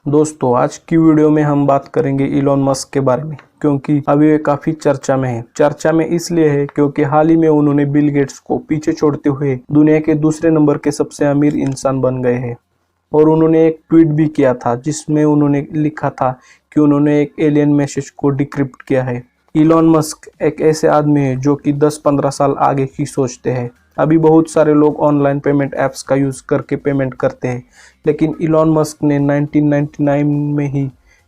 दोस्तों, आज की वीडियो में हम बात करेंगे इलॉन मस्क के बारे में, क्योंकि अभी वे काफी चर्चा में है। चर्चा में इसलिए है क्योंकि हाल ही में उन्होंने बिल गेट्स को पीछे छोड़ते हुए दुनिया के दूसरे नंबर के सबसे अमीर इंसान बन गए हैं। और उन्होंने एक ट्वीट भी किया था जिसमें उन्होंने लिखा था कि उन्होंने एक एलियन मैसेज को डिक्रिप्ट किया है। इलॉन मस्क एक ऐसे आदमी है जो कि 10-15 साल आगे की सोचते हैं। अभी बहुत सारे लोग ऑनलाइन पेमेंट ऐप्स का यूज़ करके पेमेंट करते हैं, लेकिन इलॉन मस्क ने 1999 में ही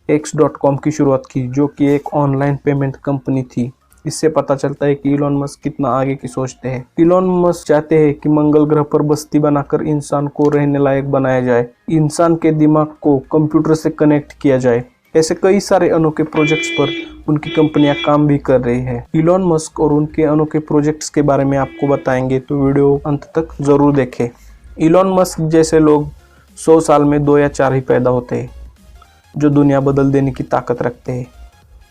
X.com की शुरुआत की, जो कि एक ऑनलाइन पेमेंट कंपनी थी। इससे पता चलता है कि इलॉन मस्क कितना आगे की सोचते हैं। इलॉन मस्क चाहते हैं कि मंगल ग्रह पर बस्ती बनाकर इंसान को रहने लायक बनाया जाए, इंसान के दिमाग को कंप्यूटर से कनेक्ट किया जाए। ऐसे कई सारे अनोखे प्रोजेक्ट्स पर उनकी कंपनियां काम भी कर रही है। इलॉन मस्क और उनके अनोखे प्रोजेक्ट्स के बारे में आपको बताएंगे, तो वीडियो अंत तक जरूर देखें। इलॉन मस्क जैसे लोग 100 साल में 2 या 4 ही पैदा होते हैं जो दुनिया बदल देने की ताकत रखते हैं।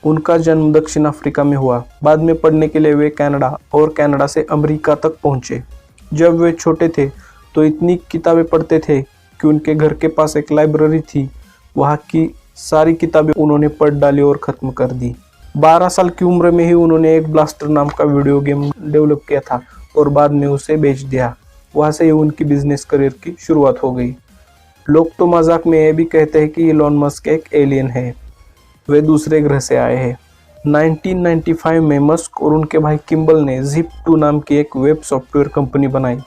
उनका जन्म दक्षिण अफ्रीका में हुआ। बाद में पढ़ने के लिए वे कनाडा और कनाडा से अमेरिका तक पहुंचे। जब वे छोटे थे तो इतनी किताबें पढ़ते थे कि उनके घर के पास एक लाइब्रेरी थी। वहाँ की सारी किताबें उन्होंने पढ़ डाली और ख़त्म कर दी। 12 साल की उम्र में ही उन्होंने एक ब्लास्टर नाम का वीडियो गेम डेवलप किया था और बाद में उसे बेच दिया। वहाँ से ही उनकी बिजनेस करियर की शुरुआत हो गई। लोग तो मजाक में ये भी कहते हैं कि इलॉन मस्क एक एलियन है, वे दूसरे ग्रह से आए हैं। 1995 में मस्क और उनके भाई किम्बल ने Zip2 नाम की एक वेब सॉफ्टवेयर कंपनी बनाई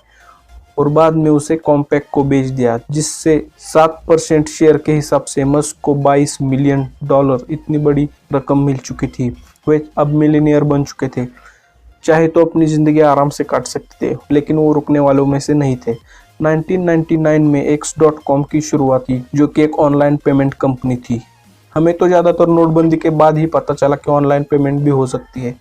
और बाद में उसे कॉम्पैक्ट को बेच दिया, जिससे 7% शेयर के हिसाब से मस्क को $22 मिलियन इतनी बड़ी रकम मिल चुकी थी। वे अब मिलीनियर बन चुके थे, चाहे तो अपनी ज़िंदगी आराम से काट सकते थे, लेकिन वो रुकने वालों में से नहीं थे। 1999 में X.com की शुरुआत की, जो कि एक ऑनलाइन पेमेंट कंपनी थी। हमें तो ज़्यादातर नोटबंदी के बाद ही पता चला कि ऑनलाइन पेमेंट भी हो सकती है,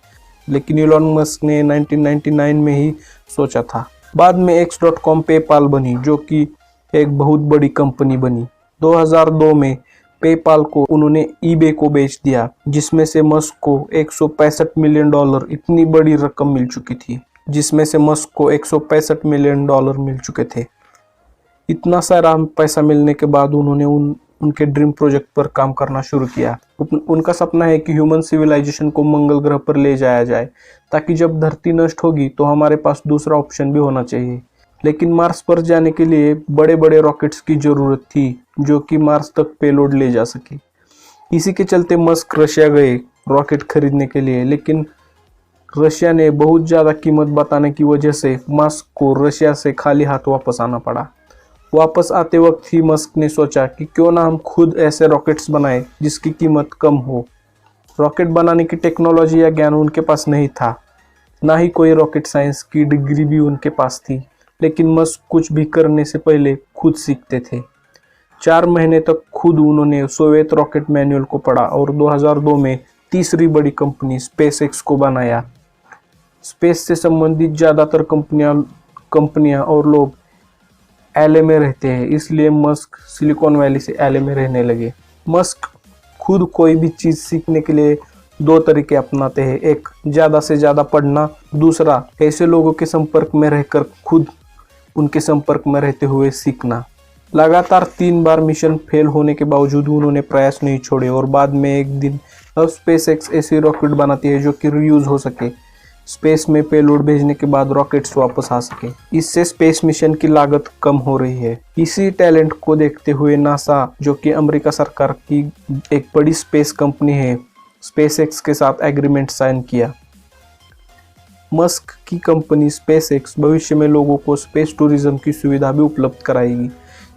लेकिन इलॉन मस्क ने 1999 में ही सोचा था। बाद में X.com पेपाल बनी, जो कि एक बहुत बड़ी कंपनी बनी। 2002 में पेपाल को उन्होंने eBay को बेच दिया, जिसमें से मस्क को $165 मिलियन इतनी बड़ी रकम मिल चुकी थी, जिसमें से मस्क को $165 मिलियन मिल चुके थे। इतना सारा पैसा मिलने के बाद उन्होंने उनके ड्रीम प्रोजेक्ट पर काम करना शुरू किया। उनका सपना है कि ह्यूमन सिविलाइजेशन को मंगल ग्रह पर ले जाया जाए, ताकि जब धरती नष्ट होगी तो हमारे पास दूसरा ऑप्शन भी होना चाहिए। लेकिन मार्स पर जाने के लिए बड़े बड़े रॉकेट्स की जरूरत थी, जो कि मार्स तक पेलोड ले जा सके। इसी के चलते मस्क रशिया गए रॉकेट खरीदने के लिए, लेकिन रशिया ने बहुत ज़्यादा कीमत बताने की वजह से मस्क को रशिया से खाली हाथ वापस आना पड़ा। वापस आते वक्त ही मस्क ने सोचा कि क्यों ना हम खुद ऐसे रॉकेट्स बनाएं जिसकी कीमत कम हो। रॉकेट बनाने की टेक्नोलॉजी या ज्ञान उनके पास नहीं था, ना ही कोई रॉकेट साइंस की डिग्री भी उनके पास थी, लेकिन मस्क कुछ भी करने से पहले खुद सीखते थे। 4 महीने तक खुद उन्होंने सोवियत रॉकेट मैनुअल को पढ़ा और 2002 में तीसरी बड़ी कंपनी SpaceX को बनाया। स्पेस से संबंधित ज़्यादातर कंपनियां और लोग LA में रहते हैं, इसलिए मस्क सिलिकॉन वैली से LA में रहने लगे। मस्क खुद कोई भी चीज़ सीखने के लिए 2 तरीके अपनाते हैं, एक ज़्यादा से ज़्यादा पढ़ना, दूसरा ऐसे लोगों के संपर्क में रहकर खुद उनके संपर्क में रहते हुए सीखना। लगातार 3 बार मिशन फेल होने के बावजूद उन्होंने प्रयास नहीं छोड़े और बाद में एक दिन अब SpaceX ऐसी रॉकेट बनाती है जो कि रीयूज हो सके, स्पेस में पेलोड भेजने के बाद रॉकेट्स वापस आ सके। इससे स्पेस मिशन की लागत कम हो रही है। इसी टैलेंट को देखते हुए नासा, जो कि अमेरिका सरकार की एक बड़ी स्पेस कंपनी है, SpaceX के साथ एग्रीमेंट साइन किया। मस्क की कंपनी SpaceX भविष्य में लोगों को स्पेस टूरिज्म की सुविधा भी उपलब्ध कराएगी,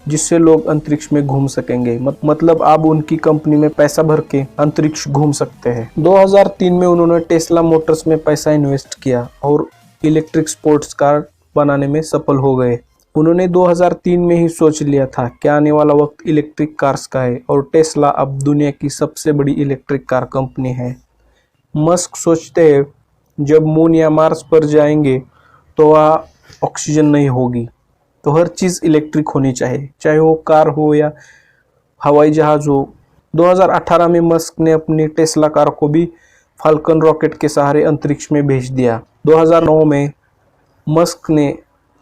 जिससे लोग अंतरिक्ष में घूम सकेंगे। मतलब आप उनकी कंपनी में पैसा भर के अंतरिक्ष घूम सकते हैं। 2003 में उन्होंने टेस्ला मोटर्स में पैसा इन्वेस्ट किया और इलेक्ट्रिक स्पोर्ट्स कार बनाने में सफल हो गए। उन्होंने 2003 में ही सोच लिया था कि आने वाला वक्त इलेक्ट्रिक कार्स का है और टेस्ला अब दुनिया की सबसे बड़ी इलेक्ट्रिक कार कंपनी है। मस्क सोचते हैं जब मून या मार्स पर जाएंगे तो वहाँ ऑक्सीजन नहीं होगी, तो हर चीज़ इलेक्ट्रिक होनी चाहिए, चाहे वो कार हो या हवाई जहाज़ हो। 2018 में मस्क ने अपनी टेस्ला कार को भी फाल्कन रॉकेट के सहारे अंतरिक्ष में भेज दिया। 2009 में मस्क ने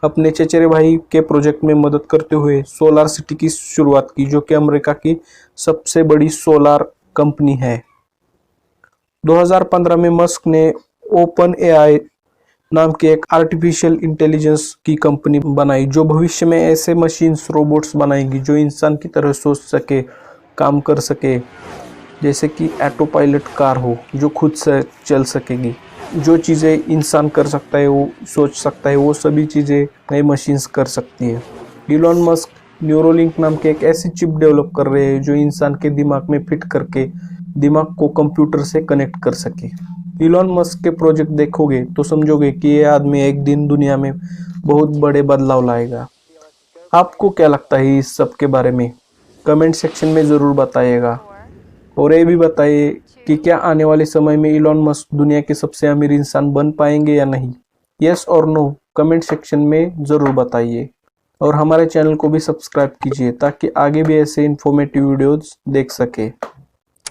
अपने चचेरे भाई के प्रोजेक्ट में मदद करते हुए सोलार सिटी की शुरुआत की, जो कि अमेरिका की सबसे बड़ी सोलार कंपनी है। 2015 में मस्क ने ओपन एआई नाम की एक आर्टिफिशियल इंटेलिजेंस की कंपनी बनाई, जो भविष्य में ऐसे मशीन्स रोबोट्स बनाएगी जो इंसान की तरह सोच सके, काम कर सके, जैसे कि ऑटो पायलट कार हो जो खुद से चल सकेगी। जो चीज़ें इंसान कर सकता है, वो सोच सकता है, वो सभी चीज़ें नई मशीन्स कर सकती है। इलॉन मस्क न्यूरोलिंक नाम के एक ऐसी चिप डेवलप कर रहे हैं जो इंसान के दिमाग में फिट करके दिमाग को कंप्यूटर से कनेक्ट कर सके। इलॉन मस्क के प्रोजेक्ट देखोगे तो समझोगे कि ये आदमी एक दिन दुनिया में बहुत बड़े बदलाव लाएगा। आपको क्या लगता है इस सब के बारे में? कमेंट सेक्शन में ज़रूर बताइएगा। और ये भी बताइए कि क्या आने वाले समय में इलॉन मस्क दुनिया के सबसे अमीर इंसान बन पाएंगे या नहीं। यस और नो कमेंट सेक्शन में ज़रूर बताइए। और हमारे चैनल को भी सब्सक्राइब कीजिए ताकि आगे भी ऐसे इन्फॉर्मेटिव वीडियोज़ देख सके।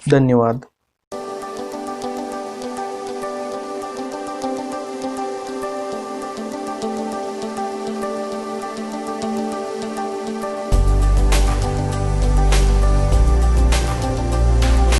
धन्यवाद।